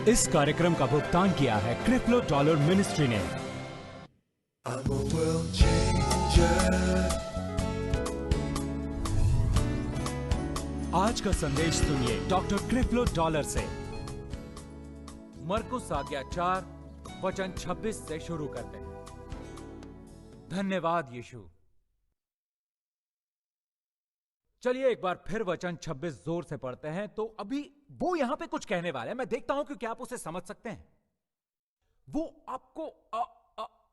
इस कार्यक्रम का भुगतान किया है क्रिप्लो डॉलर मिनिस्ट्री ने। आज का संदेश सुनिए डॉक्टर क्रिप्लो डॉलर से। मरकुस आज्ञा 4 वचन 26 से शुरू करते हैं। धन्यवाद यीशु। चलिए एक बार फिर वचन 26 जोर से पढ़ते हैं। तो अभी वो यहां पे कुछ कहने वाले हैं, मैं देखता हूं कि क्या आप उसे समझ सकते हैं। वो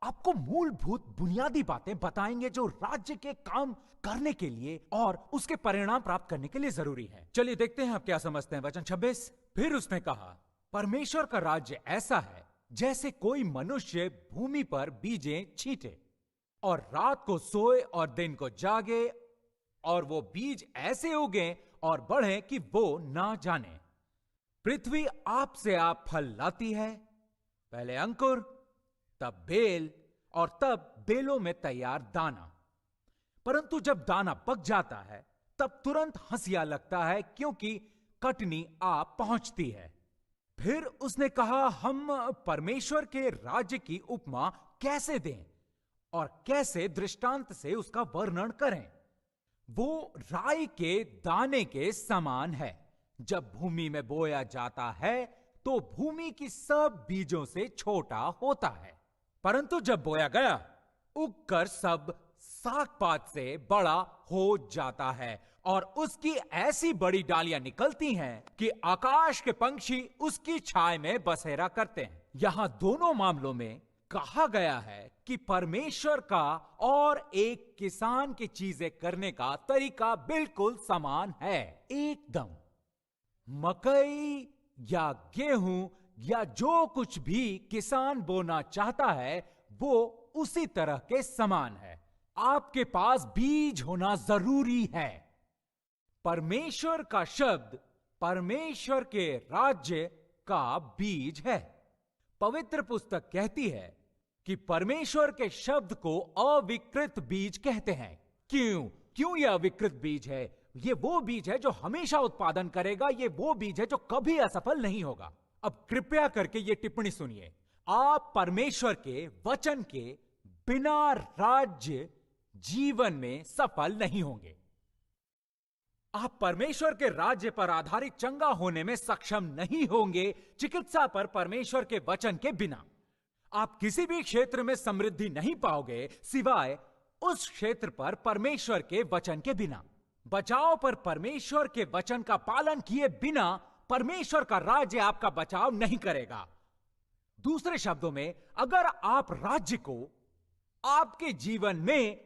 आपको मूलभूत बुनियादी बातें बताएंगे जो राज्य के काम करने के लिए और उसके परिणाम प्राप्त करने के लिए जरूरी है। चलिए देखते हैं आप क्या समझते हैं। वचन 26, फिर उसने कहा, परमेश्वर का राज्य ऐसा है जैसे कोई मनुष्य भूमि पर बीजें छींटे और रात को सोए और दिन को जागे, और वो बीज ऐसे उगे और बढ़े कि वो ना जाने। पृथ्वी आप से आप फल लाती है, पहले अंकुर, तब बेल, और तब बेलों में तैयार दाना। परंतु जब दाना पक जाता है तब तुरंत हंसिया लगता है, क्योंकि कटनी आ पहुंचती है। फिर उसने कहा, हम परमेश्वर के राज्य की उपमा कैसे दें और कैसे दृष्टांत से उसका वर्णन करें। वो राई के दाने के समान है। जब भूमि में बोया जाता है तो भूमि की सब बीजों से छोटा होता है, परंतु जब बोया गया उगकर सब साग पात से बड़ा हो जाता है और उसकी ऐसी बड़ी डालियां निकलती हैं कि आकाश के पंछी उसकी छाया में बसेरा करते हैं। यहां दोनों मामलों में कहा गया है कि परमेश्वर का और एक किसान की चीजें करने का तरीका बिल्कुल समान है। एकदम मकई या गेहूं या जो कुछ भी किसान बोना चाहता है वो उसी तरह के समान है। आपके पास बीज होना जरूरी है। परमेश्वर का शब्द परमेश्वर के राज्य का बीज है। पवित्र पुस्तक कहती है कि परमेश्वर के शब्द को अविकृत बीज कहते हैं। क्यों यह अविकृत बीज है? ये वो बीज है जो हमेशा उत्पादन करेगा। ये वो बीज है जो कभी असफल नहीं होगा। अब कृपया करके ये टिप्पणी सुनिए। आप परमेश्वर के वचन के बिना राज्य जीवन में सफल नहीं होंगे। आप परमेश्वर के राज्य पर आधारित चंगा होने में सक्षम नहीं होंगे चिकित्सा पर परमेश्वर के वचन के बिना। आप किसी भी क्षेत्र में समृद्धि नहीं पाओगे सिवाय उस क्षेत्र पर परमेश्वर के वचन के बिना। बचाव पर परमेश्वर के वचन का पालन किए बिना परमेश्वर का राज्य आपका बचाव नहीं करेगा। दूसरे शब्दों में, अगर आप राज्य को आपके जीवन में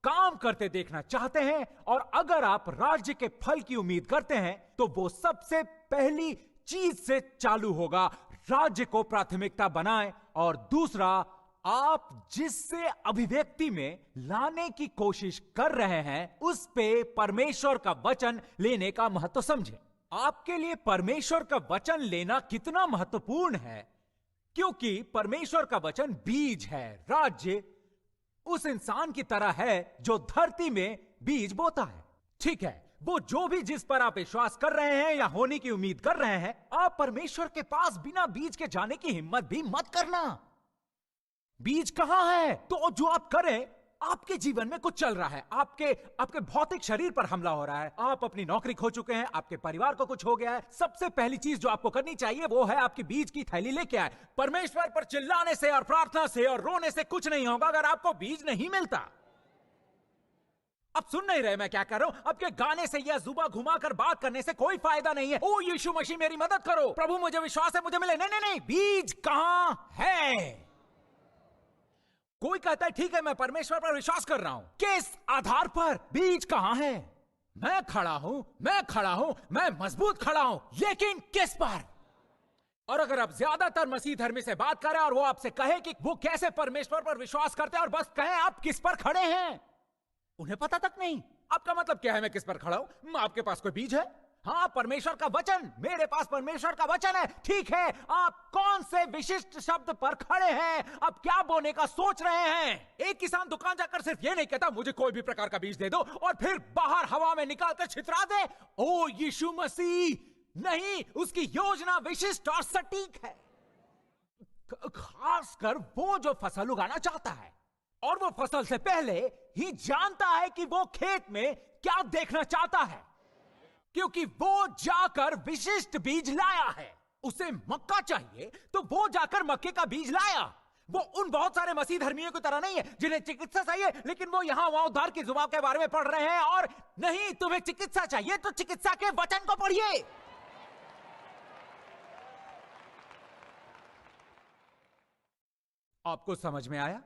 काम करते देखना चाहते हैं और अगर आप राज्य के फल की उम्मीद करते हैं तो वो सबसे पहली चीज से चालू होगा। राज्य को प्राथमिकता बनाएं और दूसरा, आप जिससे अभिव्यक्ति में लाने की कोशिश कर रहे हैं उस पे परमेश्वर का वचन लेने का महत्व समझें। आपके लिए परमेश्वर का वचन लेना कितना महत्वपूर्ण है, क्योंकि परमेश्वर का वचन बीज है। राज्य उस इंसान की तरह है जो धरती में बीज बोता है। ठीक है, वो जो भी जिस पर आप विश्वास कर रहे हैं या होने की उम्मीद कर रहे हैं, आप परमेश्वर के पास बिना बीज के जाने की हिम्मत भी मत करना। बीज कहां है? तो जो आप करें, आपके जीवन में कुछ चल रहा है, आपके भौतिक शरीर पर हमला हो रहा है, आप अपनी नौकरी खो चुके हैं, आपके परिवार को कुछ हो गया है। सबसे पहली चीज जो आपको करनी चाहिए वो है आपकी बीज की थैली लेके आए। परमेश्वर पर चिल्लाने से और प्रार्थना से और रोने से कुछ नहीं होगा अगर आपको बीज नहीं मिलता। अब सुन नहीं रहे मैं क्या कर रहा हूं? आपके गाने से या जुबा घुमाकर बात करने से कोई फायदा नहीं है। ओ यीशु मसीह मेरी मदद करो, प्रभु मुझे विश्वास है मुझे मिले। नहीं नहीं नहीं, बीज कहां है? कोई कहता है ठीक है मैं परमेश्वर पर विश्वास कर रहा हूं, किस आधार पर? बीज कहां है? मैं खड़ा हूं, मैं मजबूत खड़ा हूं, लेकिन किस पर? और अगर आप ज्यादातर मसीह धर्मी से बात करें और वो आपसे कहे कि वो कैसे परमेश्वर पर विश्वास करते हैं और बस कहें आप किस पर खड़े हैं, उन्हें पता तक नहीं। आपका मतलब क्या है मैं किस पर खड़ा हूं? आपके पास कोई बीज है? हाँ, परमेश्वर का वचन। मेरे पास परमेश्वर का वचन है। ठीक है, आप कौन से विशिष्ट शब्द पर खड़े हैं? आप क्या बोने का सोच रहे हैं? एक किसान दुकान जाकर सिर्फ ये नहीं कहता मुझे कोई भी प्रकार का बीज दे दो और फिर बाहर हवा में निकालकर छितरा दे। ओ यीशु मसीह, नहीं, उसकी योजना विशिष्ट और सटीक है। खासकर वो जो फसल उगाना चाहता है, और वो फसल से पहले ही जानता है कि वो खेत में क्या देखना चाहता है, क्योंकि वो जाकर विशिष्ट बीज लाया है। उसे मक्का चाहिए तो वो जाकर मक्के का बीज लाया। वो उन बहुत सारे मसीह धर्मियों की तरह नहीं है जिन्हें चिकित्सा चाहिए, लेकिन वो यहां वहां उद्धार की जुबान के बारे में पढ़ रहे हैं। और नहीं, तुम्हें चिकित्सा चाहिए तो चिकित्सा के वचन को पढ़िए। आपको समझ में आया?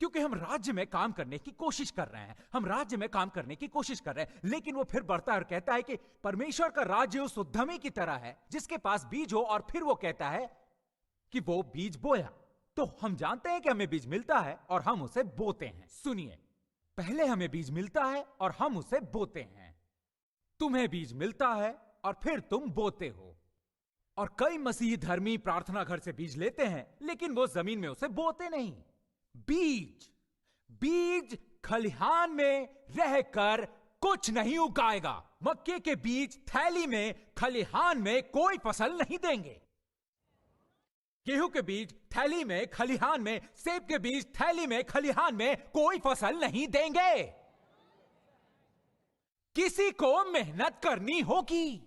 क्योंकि हम राज्य में काम करने की कोशिश कर रहे हैं, हम राज्य में काम करने की कोशिश कर रहे हैं, लेकिन वो फिर बढ़ता है और कहता है कि परमेश्वर का राज्य उस उद्यमी की तरह है जिसके पास बीज हो, और फिर वो कहता है कि वो बीज बोया। तो हम जानते हैं कि हमें बीज मिलता है और हम उसे बोते हैं। सुनिए, पहले हमें बीज मिलता है और हम उसे बोते हैं। तुम्हें बीज मिलता है और फिर तुम बोते हो। और कई मसीही धर्मी प्रार्थना घर से बीज लेते हैं, लेकिन वो जमीन में उसे बोते नहीं। बीज खलिहान में रहकर कुछ नहीं उगाएगा। मक्के के बीज थैली में खलिहान में कोई फसल नहीं देंगे। गेहूं के बीज थैली में खलिहान में, सेब के बीज थैली में खलिहान में कोई फसल नहीं देंगे। किसी को मेहनत करनी होगी,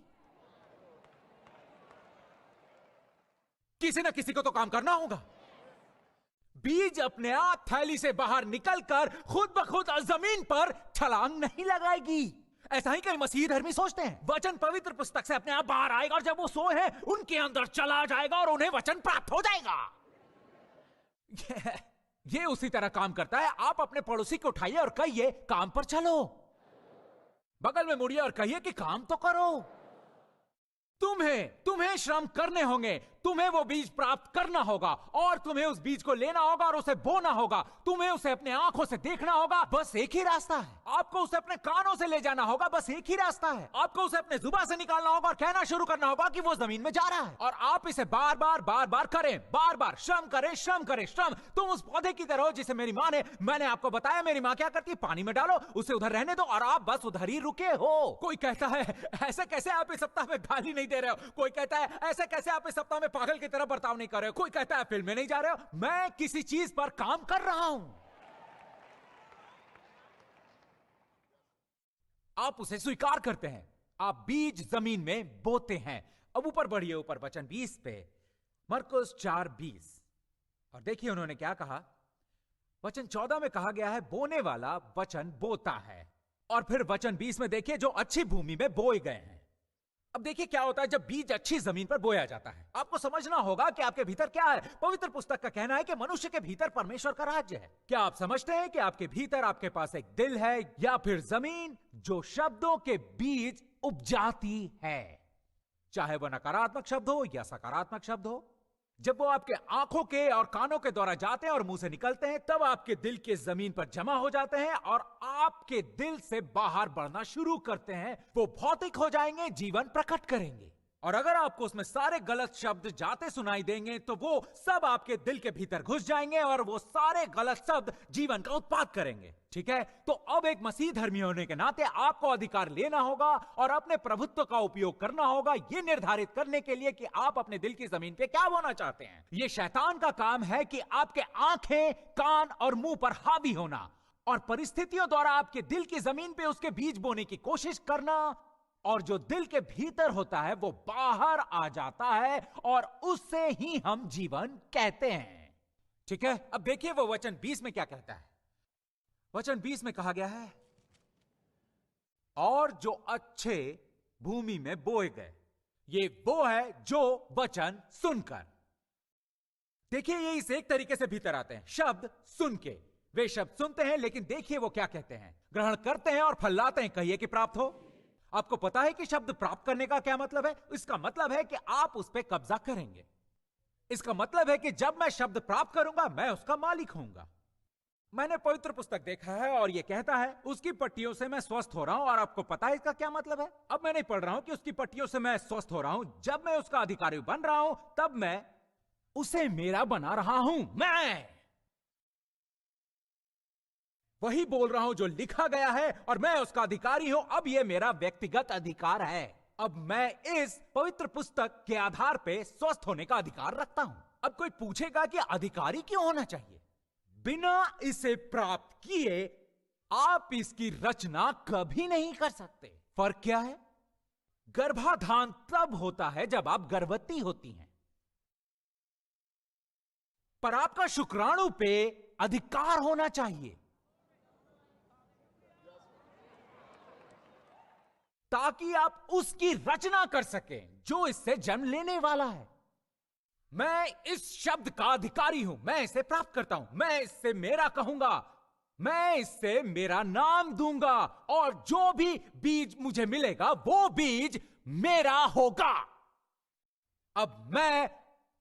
किसी ना किसी को तो काम करना होगा। बीज अपने आप थैली से बाहर निकलकर खुद ब खुद जमीन पर छलांग नहीं लगाएगी। ऐसा ही कई मसीही धर्मी सोचते हैं। वचन पवित्र पुस्तक से अपने आप बाहर आएगा और जब वो सोए हैं उनके अंदर चला जाएगा और उन्हें वचन प्राप्त हो जाएगा। ये उसी तरह काम करता है। आप अपने पड़ोसी को उठाइए और कहिए, काम पर चलो। बगल में मुड़िए और कहिए कि काम तो करो। तुम्हें श्रम करने होंगे, तुम्हें वो बीज प्राप्त करना होगा और तुम्हें उस बीज को लेना होगा और उसे बोना होगा। तुम्हें उसे अपने आंखों से देखना होगा, बस एक ही रास्ता है। आपको उसे अपने कानों से ले जाना होगा, बस एक ही रास्ता है। आपको उसे अपने जुबान से निकालना होगा और कहना शुरू करना होगा कि वो जमीन में जा रहा है। और आप इसे बार बार करें, बार बार श्रम करें, श्रम करें, श्रम। तुम उस पौधे की तरह हो जिसे मेरी माँ ने, मैंने आपको बताया मेरी माँ क्या करती है, पानी में डालो, उसे उधर रहने दो और आप बस उधर ही रुके हो। कोई कहता है ऐसे कैसे आप इस सप्ताह में गाली नहीं दे रहे हो। कोई कहता है ऐसे कैसे आप इस सप्ताह में पागल की तरह बर्ताव नहीं कर रहे हो। कोई कहता है फिल्म में नहीं जा रहे हो। मैं किसी चीज पर काम कर रहा हूं। आप उसे स्वीकार करते हैं। आप बीज जमीन में बोते हैं। अब ऊपर बढ़िए, ऊपर वचन 20 पे, मरकुस 4:20। और देखिए उन्होंने क्या कहा। वचन 14 में कहा गया है बोने वाला वचन बोता है। और फिर वचन 20 में देखिए जो अच्छी भूमि में बोए गए हैं। अब देखिए क्या होता है जब बीज अच्छी जमीन पर बोया जाता है। आपको समझना होगा कि आपके भीतर क्या है। पवित्र पुस्तक का कहना है कि मनुष्य के भीतर परमेश्वर का राज्य है। क्या आप समझते हैं कि आपके भीतर आपके पास एक दिल है या फिर जमीन जो शब्दों के बीज उपजाती है, चाहे वह नकारात्मक शब्द हो या सकारात्मक शब्द हो। जब वो आपके आंखों के और कानों के द्वारा जाते हैं और मुंह से निकलते हैं, तब आपके दिल के जमीन पर जमा हो जाते हैं और आपके दिल से बाहर बढ़ना शुरू करते हैं। वो भौतिक हो जाएंगे, जीवन प्रकट करेंगे। और अगर आपको उसमें सारे गलत शब्द जाते सुनाई देंगे तो वो सब आपके दिल के भीतर घुस जाएंगे और वो सारे गलत शब्द जीवन का उत्पाद करेंगे। ठीक है, तो अब एक मसीह धर्मी होने के नाते आपको अधिकार लेना होगा और अपने प्रभुत्व का उपयोग करना होगा ये निर्धारित करने के लिए कि आप अपने दिल की जमीन पे क्या बोना चाहते हैं। ये शैतान का काम है कि आपके आंखें, कान और मुंह पर हावी होना और परिस्थितियों द्वारा आपके दिल की जमीन पे उसके बीज बोने की कोशिश करना। और जो दिल के भीतर होता है वो बाहर आ जाता है और उससे ही हम जीवन कहते हैं। ठीक है, अब देखिए वो वचन 20 में क्या कहता है। वचन 20 में कहा गया है और जो अच्छे भूमि में बोए गए, ये वो है जो वचन सुनकर। देखिए ये इस एक तरीके से भीतर आते हैं, शब्द सुन के। वे शब्द सुनते हैं, लेकिन देखिए वो क्या कहते हैं, ग्रहण करते हैं और फल लाते हैं, कहिए कि प्राप्त हो। आपको पता है कि शब्द प्राप्त करने का क्या मतलब है? इसका मतलब है कि आप उस पर कब्जा करेंगे। इसका मतलब है कि जब मैं शब्द प्राप्त करूंगा मैं उसका मालिक होऊंगा। मैंने पवित्र पुस्तक देखा है और यह कहता है उसकी पट्टियों से मैं स्वस्थ हो रहा हूं। और आपको पता है इसका क्या मतलब है? अब मैं नहीं पढ़ रहा हूं कि उसकी पट्टियों से मैं स्वस्थ हो रहा हूं। जब मैं उसका अधिकारी बन रहा हूं तब मैं उसे मेरा बना रहा हूं। मैं वही बोल रहा हूं जो लिखा गया है और मैं उसका अधिकारी हूं। अब यह मेरा व्यक्तिगत अधिकार है। अब मैं इस पवित्र पुस्तक के आधार पे स्वस्थ होने का अधिकार रखता हूं। अब कोई पूछेगा कि अधिकारी क्यों होना चाहिए? बिना इसे प्राप्त किए आप इसकी रचना कभी नहीं कर सकते। फर्क क्या है? गर्भाधान तब होता है जब आप गर्भवती होती हैं, पर आपका शुक्राणु पे अधिकार होना चाहिए ताकि आप उसकी रचना कर सकें जो इससे जन्म लेने वाला है। मैं इस शब्द का अधिकारी हूं, मैं इसे प्राप्त करता हूं, मैं इससे मेरा कहूंगा, मैं इससे मेरा नाम दूंगा, और जो भी बीज मुझे मिलेगा वो बीज मेरा होगा। अब मैं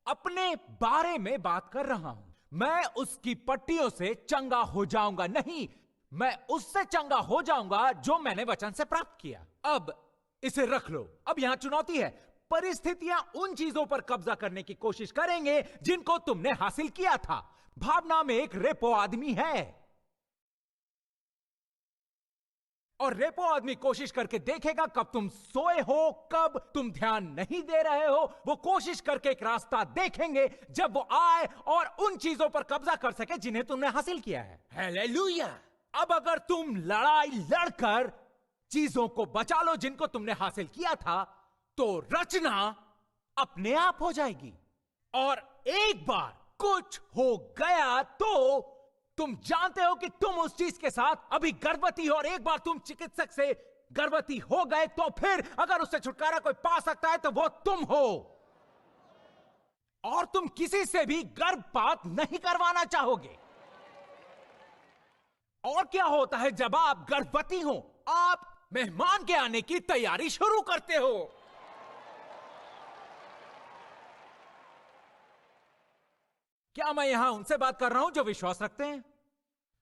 अपने बारे में बात कर रहा हूं। मैं उसकी पट्टियों से चंगा हो जाऊंगा नहीं, मैं उससे चंगा हो जाऊंगा जो मैंने वचन से प्राप्त किया। अब इसे रख लो। अब यहां चुनौती है, परिस्थितियां उन चीजों पर कब्जा करने की कोशिश करेंगे जिनको तुमने हासिल किया था। भावना में एक रेपो आदमी है, और रेपो आदमी कोशिश करके देखेगा कब तुम सोए हो, कब तुम ध्यान नहीं दे रहे हो। वो कोशिश करके एक रास्ता देखेंगे जब वो आए और उन चीजों पर कब्जा कर सके जिन्हें तुमने हासिल किया है। हालेलुया। अब अगर तुम लड़ाई लड़कर चीजों को बचा लो जिनको तुमने हासिल किया था, तो रचना अपने आप हो जाएगी। और एक बार कुछ हो गया तो तुम जानते हो कि तुम उस चीज के साथ अभी गर्भवती हो, और एक बार तुम चिकित्सक से गर्भवती हो गए तो फिर अगर उससे छुटकारा कोई पा सकता है तो वो तुम हो। और तुम किसी से भी गर्भपात नहीं करवाना चाहोगे। और क्या होता है जब आप गर्भवती हो? आप मेहमान के आने की तैयारी शुरू करते हो। क्या मैं यहां उनसे बात कर रहा हूं जो विश्वास रखते हैं?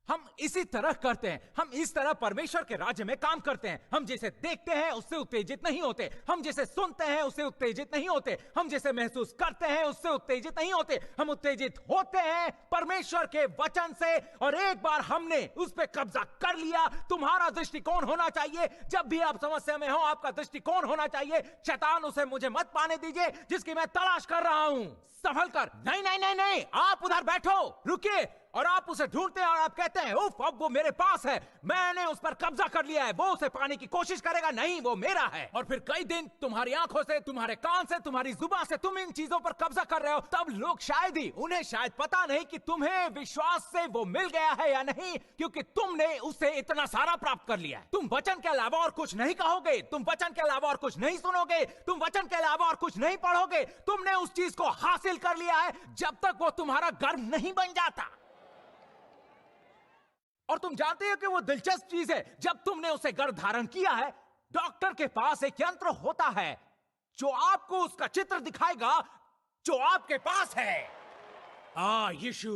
हम इसी तरह करते हैं, हम इस तरह परमेश्वर के राज्य में काम करते हैं। हम जिसे देखते हैं उससे उत्तेजित नहीं होते, हम जिसे सुनते हैं उससे उत्तेजित नहीं होते, हम जिसे महसूस करते हैं उससे उत्तेजित नहीं होते। हम उत्तेजित होते हैं परमेश्वर के वचन से, और एक बार हमने उस पर कब्जा कर लिया। तुम्हारा दृष्टिकोण होना चाहिए, जब भी आप समस्या में हो आपका दृष्टिकोण होना चाहिए, शैतान उसे मुझे मत पाने दीजिए जिसकी मैं तलाश कर रहा हूं, संभल कर। नहीं नहीं नहीं नहीं, आप उधर बैठो, रुकिए, और आप उसे ढूंढते हैं और आप कहते हैं उफ, अब वो मेरे पास है, मैंने उस पर कब्जा कर लिया है, वो उसे पाने की कोशिश करेगा, नहीं वो मेरा है। और फिर कई दिन तुम्हारी आंखों से, तुम्हारे कान से, तुम्हारी जुबान से तुम इन चीजों पर कब्जा कर रहे हो। तब लोग शायद ही, उन्हें शायद पता नहीं कि तुम्हें विश्वास से वो मिल गया है या नहीं, क्योंकि तुमने उसे इतना सारा प्राप्त कर लिया है। तुम वचन के अलावा और कुछ नहीं कहोगे, तुम वचन के अलावा और कुछ नहीं सुनोगे, तुम वचन के अलावा और कुछ नहीं पढ़ोगे। तुमने उस चीज को हासिल कर लिया है जब तक वो तुम्हारा गर्व नहीं बन जाता। और तुम जानते हो कि वो दिलचस्प चीज है, जब तुमने उसे गर्भ धारण किया है, डॉक्टर के पास एक यंत्र होता है जो आपको उसका चित्र दिखाएगा जो आपके पास है। यीशु।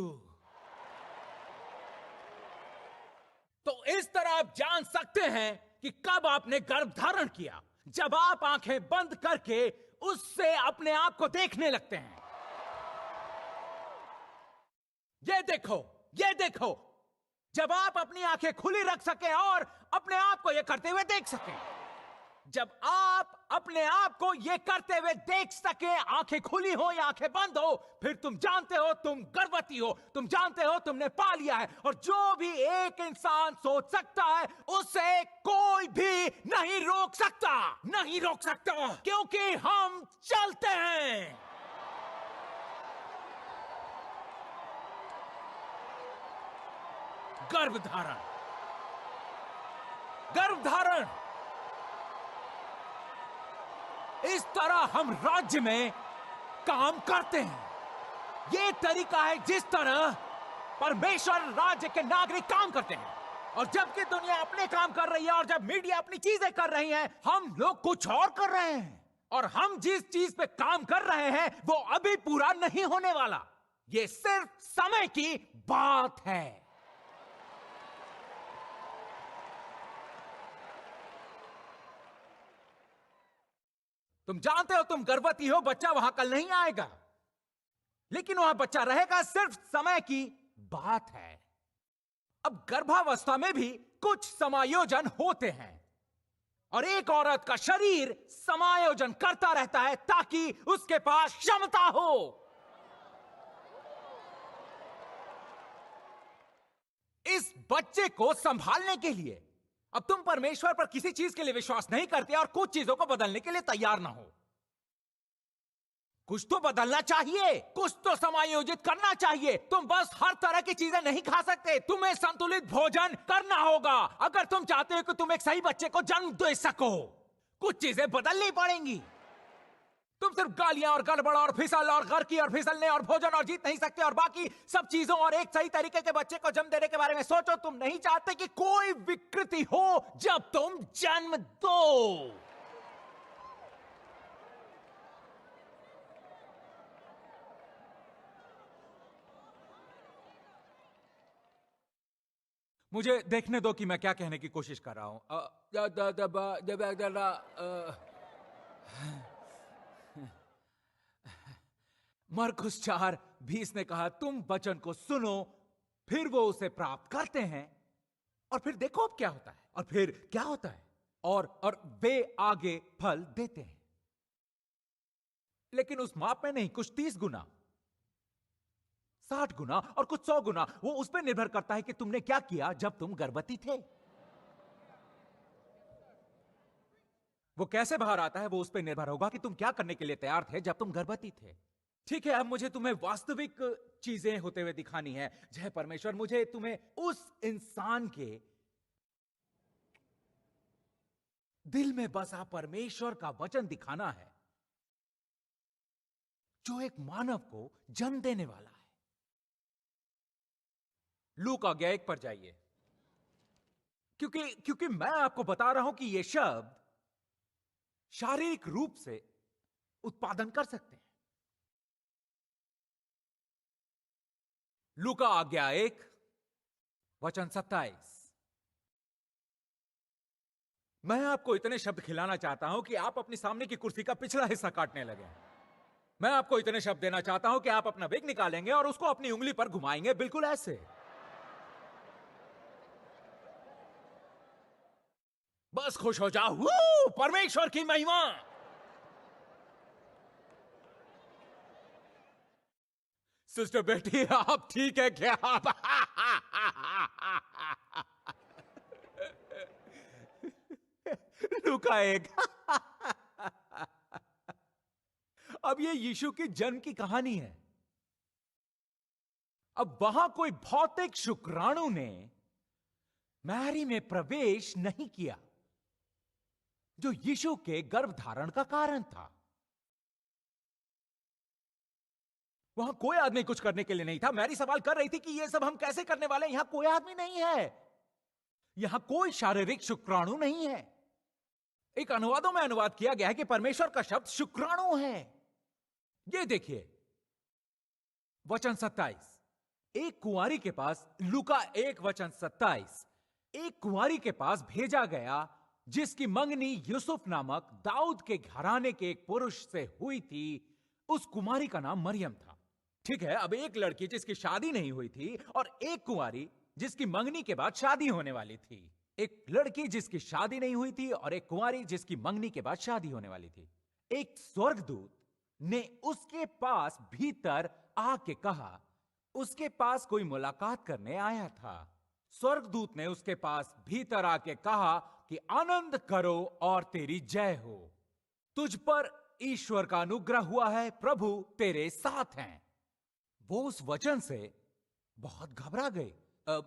तो इस तरह आप जान सकते हैं कि कब आपने गर्भ धारण किया, जब आप आंखें बंद करके उससे अपने आप को देखने लगते हैं। ये देखो, ये देखो, जब आप अपनी आंखें खुली रख सके और अपने आप को यह करते हुए देख सके, जब आप अपने आप को यह करते हुए देख सके, आंखें खुली हो या आंखें बंद हो, फिर तुम जानते हो तुम गर्भवती हो, तुम जानते हो तुमने पा लिया है। और जो भी एक इंसान सोच सकता है उसे कोई भी नहीं रोक सकता, नहीं रोक सकता, क्योंकि हम चलते हैं। गर्भधारण, गर्भधारण, इस तरह हम राज्य में काम करते हैं। यह तरीका है जिस तरह परमेश्वर राज्य के नागरिक काम करते हैं। और जबकि दुनिया अपने काम कर रही है और जब मीडिया अपनी चीजें कर रही है, हम लोग कुछ और कर रहे हैं। और हम जिस चीज पे काम कर रहे हैं वो अभी पूरा नहीं होने वाला, ये सिर्फ समय की बात है। तुम जानते हो तुम गर्भवती हो, बच्चा वहां कल नहीं आएगा, लेकिन वहां बच्चा रहेगा, सिर्फ समय की बात है। अब गर्भावस्था में भी कुछ समायोजन होते हैं, और एक औरत का शरीर समायोजन करता रहता है ताकि उसके पास क्षमता हो। इस बच्चे को संभालने के लिए अब तुम परमेश्वर पर किसी चीज के लिए विश्वास नहीं करते और कुछ चीजों को बदलने के लिए तैयार ना हो। कुछ तो बदलना चाहिए, कुछ तो समायोजित करना चाहिए। तुम बस हर तरह की चीजें नहीं खा सकते, तुम्हें संतुलित भोजन करना होगा अगर तुम चाहते हो कि तुम एक सही बच्चे को जन्म दे सको। कुछ चीजें बदलनी पड़ेंगी। तुम सिर्फ गालियां और गड़बड़ और फिसल और गर्की और फिसलने और भोजन और जीत नहीं सकते और बाकी सब चीजों और एक सही तरीके के बच्चे को जन्म देने के बारे में सोचो। तुम नहीं चाहते कि कोई विकृति हो जब तुम जन्म दो। मुझे देखने दो कि मैं क्या कहने की कोशिश कर रहा हूं। मरकुस 4:20 ने कहा, तुम वचन को सुनो, फिर वो उसे प्राप्त करते हैं और फिर देखो अब क्या होता है, और फिर क्या होता है, और वे आगे फल देते हैं। लेकिन उस माप में नहीं, कुछ 30 गुना, 60 गुना और कुछ 100 गुना। वो उस पर निर्भर करता है कि तुमने क्या किया जब तुम गर्भवती थे। वो कैसे बाहर आता है वो उस पर निर्भर होगा कि तुम क्या करने के लिए तैयार थे जब तुम गर्भवती थे। ठीक है, अब मुझे तुम्हें वास्तविक चीजें होते हुए दिखानी है। जय परमेश्वर, मुझे तुम्हें उस इंसान के दिल में बसा परमेश्वर का वचन दिखाना है जो एक मानव को जन्म देने वाला है। लूका 1 पर जाइए, क्योंकि मैं आपको बता रहा हूं कि ये शब्द शारीरिक रूप से उत्पादन कर सकते हैं। लूका 1 वचन 27। मैं आपको इतने शब्द खिलाना चाहता हूं कि आप अपनी सामने की कुर्सी का पिछला हिस्सा काटने लगे। मैं आपको इतने शब्द देना चाहता हूं कि आप अपना बेग निकालेंगे और उसको अपनी उंगली पर घुमाएंगे, बिल्कुल ऐसे। बस खुश हो जाओ, परमेश्वर की महिमा। सिस्टर बेटी, आप ठीक है क्या? लूका 1। अब ये यीशु की जन्म की कहानी है। अब वहां कोई भौतिक शुक्राणु ने मैरी में प्रवेश नहीं किया जो यीशु के गर्भधारण का कारण था। वहां कोई आदमी कुछ करने के लिए नहीं था। मैरी सवाल कर रही थी कि ये सब हम कैसे करने वाले हैं? यहां कोई आदमी नहीं है, यहां कोई शारीरिक शुक्राणु नहीं है। एक अनुवादों में अनुवाद किया गया है कि परमेश्वर का शब्द शुक्राणु है। ये देखिए वचन 27, एक कुंवारी के पास, लूका 1 वचन 27, एक कुंवारी के पास भेजा गया जिसकी मंगनी यूसुफ नामक दाऊद के घराने के एक पुरुष से हुई थी। उस कुमारी का नाम मरियम था। ठीक है, अब एक लड़की जिसकी शादी नहीं हुई थी और एक कुंवारी जिसकी मंगनी के बाद शादी होने वाली थी। एक लड़की जिसकी शादी नहीं हुई थी और एक कुंवारी जिसकी मंगनी के बाद शादी होने वाली थी। एक स्वर्गदूत ने उसके पास भीतर आके कहा, उसके पास कोई मुलाकात करने आया था। स्वर्गदूत ने उसके पास भीतर आके कहा कि आनंद करो और तेरी जय हो, तुझ पर ईश्वर का अनुग्रह हुआ है, प्रभु तेरे साथ हैं। वो उस वचन से बहुत घबरा गई।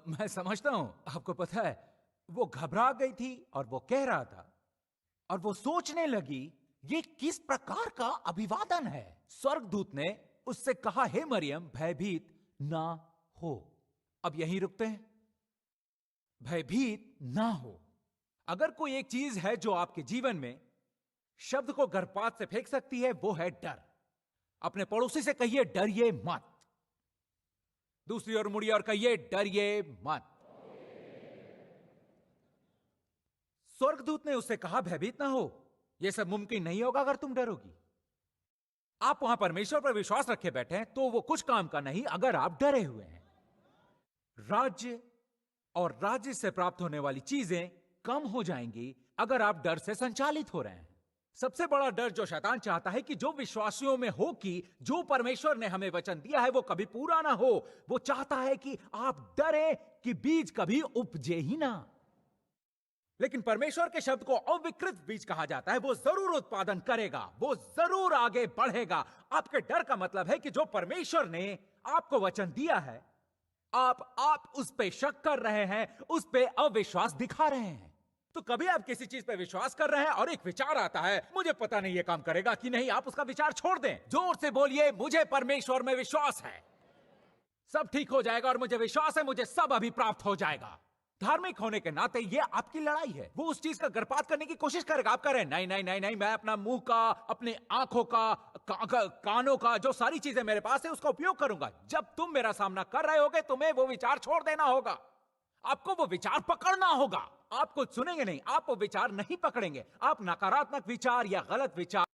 मैं समझता हूं, आपको पता है, वो घबरा गई थी और वो कह रहा था और वो सोचने लगी ये किस प्रकार का अभिवादन है। स्वर्गदूत ने उससे कहा, हे मरियम, भयभीत ना हो। अब यहीं रुकते हैं। भयभीत ना हो। अगर कोई एक चीज है जो आपके जीवन में शब्द को गर्भपात से फेंक सकती है, वो है डर। अपने पड़ोसी से कहिए, डरिए मत। दूसरी ओर मुड़िए और कहिए, डरिए मत। स्वर्गदूत ने उससे कहा, भयभीत ना हो, यह सब मुमकिन नहीं होगा अगर तुम डरोगी। आप वहां परमेश्वर पर विश्वास रखे बैठे हैं तो वो कुछ काम का नहीं अगर आप डरे हुए हैं। राज्य और राज्य से प्राप्त होने वाली चीजें कम हो जाएंगी अगर आप डर से संचालित हो रहे हैं। सबसे बड़ा डर जो शैतान चाहता है कि जो विश्वासियों में हो कि जो परमेश्वर ने हमें वचन दिया है वो कभी पूरा ना हो। वो चाहता है कि आप डरे कि बीज कभी उपजे ही ना। लेकिन परमेश्वर के शब्द को अविकृत बीज कहा जाता है। वो जरूर उत्पादन करेगा, वो जरूर आगे बढ़ेगा। आपके डर का मतलब है कि जो परमेश्वर ने आपको वचन दिया है, आप उस पे शक कर रहे हैं, उस पे अविश्वास दिखा रहे हैं। तो कभी आप किसी चीज पे विश्वास कर रहे हैं और एक विचार आता है, मुझे पता नहीं ये काम करेगा कि नहीं। आप उसका विचार छोड़ दें। जोर से बोलिए, मुझे परमेश्वर में विश्वास है, सब ठीक हो जाएगा और मुझे विश्वास है मुझे सब अभी प्राप्त हो जाएगा। धार्मिक होने के नाते ये आपकी लड़ाई है। वो उस चीज का गर्भपात करने की कोशिश करेगा। आप करें नहीं नहीं नहीं नहीं, मैं अपना मुंह का, अपने आंखों का, कानों का, जो सारी चीजें मेरे पास है उसका उपयोग करूंगा। जब तुम मेरा सामना कर रहे होगे तुम्हें वो विचार छोड़ देना होगा। आपको वो विचार पकड़ना होगा। आप कुछ सुनेंगे नहीं, आप वो विचार नहीं पकड़ेंगे। आप नकारात्मक विचार या गलत विचार